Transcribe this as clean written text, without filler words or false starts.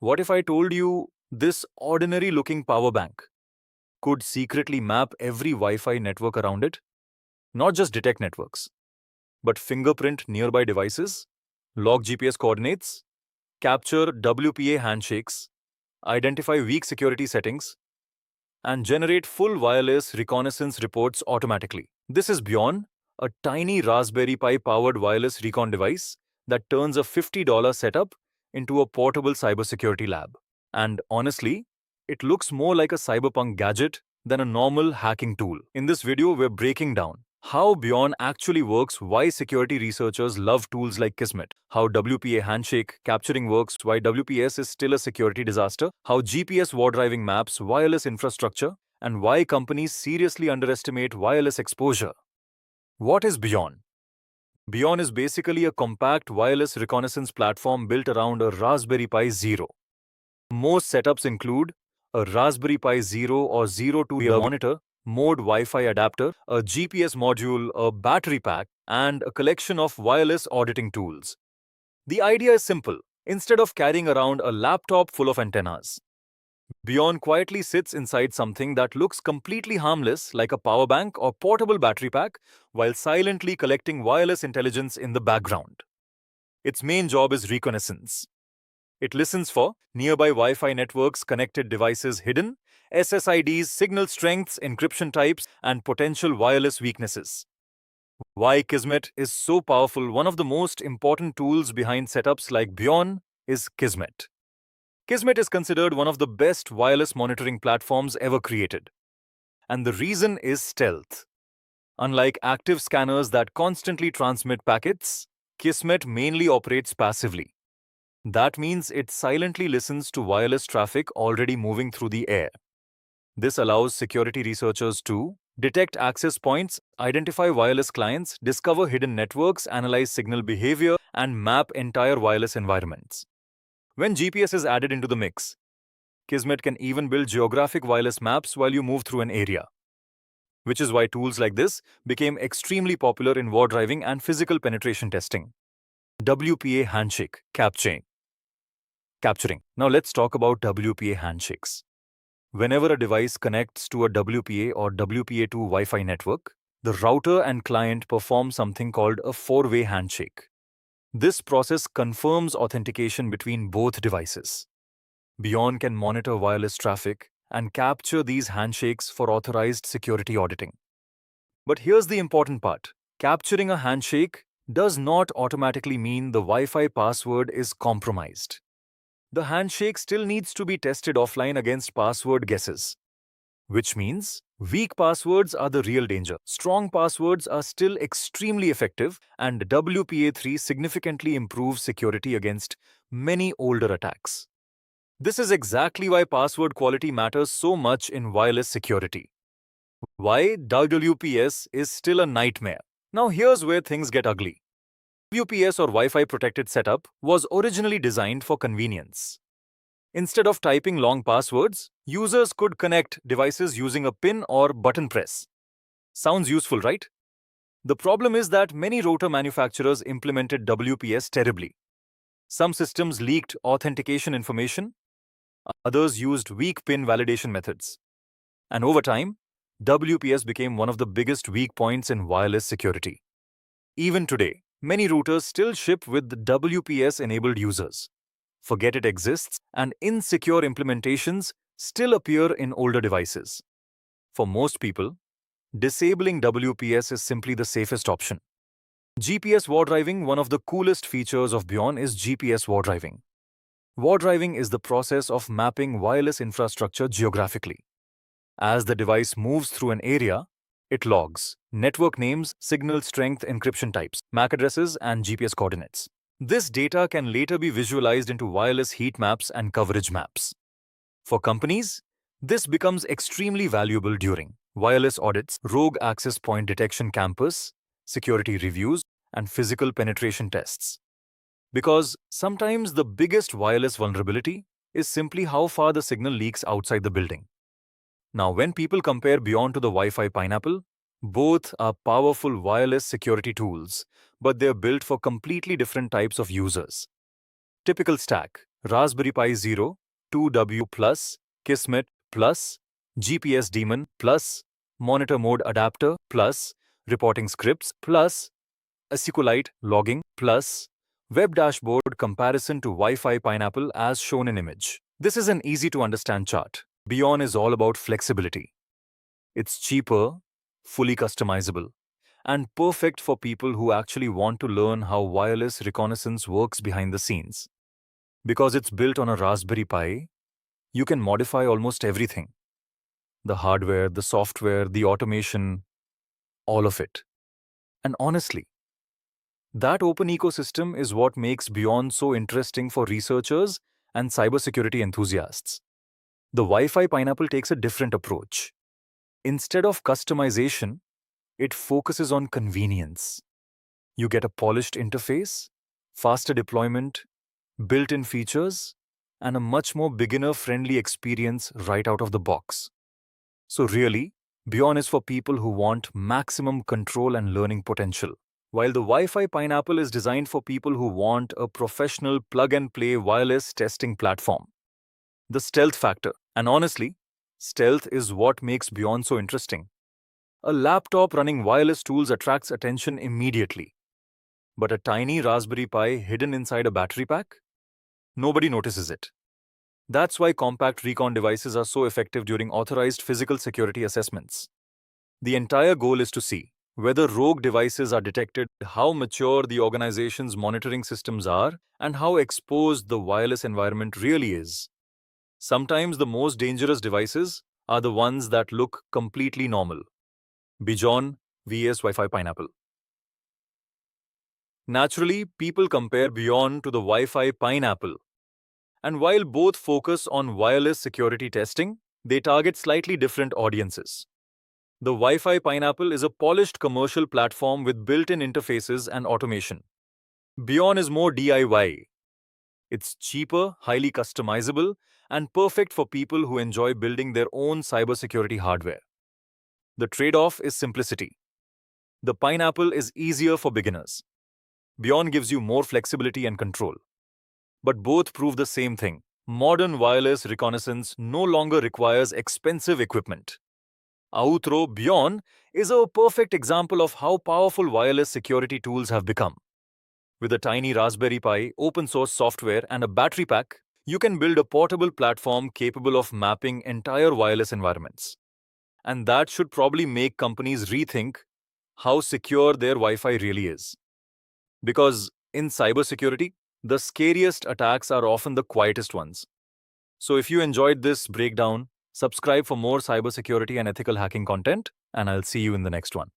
What if I told you this ordinary looking power bank could secretly map every Wi-Fi network around it? Not just detect networks, but fingerprint nearby devices, log GPS coordinates, capture WPA handshakes, identify weak security settings, and generate full wireless reconnaissance reports automatically. This is Bjorn, a tiny Raspberry Pi powered wireless recon device that turns a $50 setup into a portable cybersecurity lab. And honestly, it looks more like a cyberpunk gadget than a normal hacking tool. In this video, we're breaking down how Bjorn actually works, why security researchers love tools like Kismet, how WPA handshake capturing works, why WPS is still a security disaster, how GPS wardriving maps wireless infrastructure, and why companies seriously underestimate wireless exposure. What is Bjorn? Bjorn is basically a compact wireless reconnaissance platform built around a Raspberry Pi Zero. Most setups include a Raspberry Pi Zero or Zero to a monitor, mode Wi-Fi adapter, a GPS module, a battery pack, and a collection of wireless auditing tools. The idea is simple. Instead of carrying around a laptop full of antennas, Bjorn quietly sits inside something that looks completely harmless, like a power bank or portable battery pack, while silently collecting wireless intelligence in the background. Its main job is reconnaissance. It listens for nearby Wi-Fi networks, connected devices hidden, SSIDs, signal strengths, encryption types, and potential wireless weaknesses. Why Kismet is so powerful? One of the most important tools behind setups like Bjorn is Kismet. Kismet is considered one of the best wireless monitoring platforms ever created. And the reason is stealth. Unlike active scanners that constantly transmit packets, Kismet mainly operates passively. That means it silently listens to wireless traffic already moving through the air. This allows security researchers to detect access points, identify wireless clients, discover hidden networks, analyze signal behavior, and map entire wireless environments. When GPS is added into the mix, Kismet can even build geographic wireless maps while you move through an area. Which is why tools like this became extremely popular in wardriving and physical penetration testing. WPA handshake capturing. Now let's talk about WPA handshakes. Whenever a device connects to a WPA or WPA2 Wi-Fi network, the router and client perform something called a four-way handshake. This process confirms authentication between both devices. Bjorn can monitor wireless traffic and capture these handshakes for authorized security auditing. But here's the important part. Capturing a handshake does not automatically mean the Wi-Fi password is compromised. The handshake still needs to be tested offline against password guesses. Which means weak passwords are the real danger. Strong passwords are still extremely effective, and WPA3 significantly improves security against many older attacks. This is exactly why password quality matters so much in wireless security. Why WPS is still a nightmare. Now here's where things get ugly. WPS or Wi-Fi protected setup was originally designed for convenience. Instead of typing long passwords, users could connect devices using a pin or button press. Sounds useful, right? The problem is that many router manufacturers implemented WPS terribly. Some systems leaked authentication information, others used weak pin validation methods. And over time, WPS became one of the biggest weak points in wireless security. Even today, many routers still ship with WPS-enabled users. Forget it exists, and insecure implementations still appear in older devices. For most people, disabling WPS is simply the safest option. GPS wardriving. One of the coolest features of Bjorn is GPS wardriving. Wardriving is the process of mapping wireless infrastructure geographically. As the device moves through an area, it logs network names, signal strength, encryption types, MAC addresses, and GPS coordinates. This data can later be visualized into wireless heat maps and coverage maps. For companies, this becomes extremely valuable during wireless audits, rogue access point detection, campus security reviews, and physical penetration tests. Because sometimes the biggest wireless vulnerability is simply how far the signal leaks outside the building. Now, when people compare Bjorn to the Wi-Fi Pineapple, both are powerful wireless security tools, but they're built for completely different types of users. Typical stack: Raspberry Pi 0, 2W Plus, Kismet Plus, GPS daemon Plus, monitor mode adapter Plus, reporting scripts Plus, SQLite logging Plus, web dashboard comparison to Wi-Fi Pineapple as shown in image. This is an easy to understand chart. Bjorn is all about flexibility. It's cheaper, fully customizable, and perfect for people who actually want to learn how wireless reconnaissance works behind the scenes. Because it's built on a Raspberry Pi, you can modify almost everything. The hardware, the software, the automation, all of it. And honestly, that open ecosystem is what makes Bjorn so interesting for researchers and cybersecurity enthusiasts. The Wi-Fi Pineapple takes a different approach. Instead of customization, it focuses on convenience. You get a polished interface, faster deployment, built-in features, and a much more beginner-friendly experience right out of the box. So really, Bjorn is for people who want maximum control and learning potential, while the Wi-Fi Pineapple is designed for people who want a professional plug-and-play wireless testing platform. The stealth factor, and honestly, stealth is what makes Bjorn so interesting. A laptop running wireless tools attracts attention immediately. But a tiny Raspberry Pi hidden inside a battery pack? Nobody notices it. That's why compact recon devices are so effective during authorized physical security assessments. The entire goal is to see whether rogue devices are detected, how mature the organization's monitoring systems are, and how exposed the wireless environment really is. Sometimes the most dangerous devices are the ones that look completely normal. Bjorn vs Wi-Fi Pineapple. Naturally, people compare Bjorn to the Wi-Fi Pineapple. And while both focus on wireless security testing, they target slightly different audiences. The Wi-Fi Pineapple is a polished commercial platform with built-in interfaces and automation. Bjorn is more DIY. It's cheaper, highly customizable, and perfect for people who enjoy building their own cybersecurity hardware. The trade-off is simplicity. The Pineapple is easier for beginners. Bjorn gives you more flexibility and control. But both prove the same thing. Modern wireless reconnaissance no longer requires expensive equipment. Bjorn is a perfect example of how powerful wireless security tools have become. With a tiny Raspberry Pi, open-source software, and a battery pack, you can build a portable platform capable of mapping entire wireless environments. And that should probably make companies rethink how secure their Wi-Fi really is. Because in cybersecurity, the scariest attacks are often the quietest ones. So if you enjoyed this breakdown, subscribe for more cybersecurity and ethical hacking content, and I'll see you in the next one.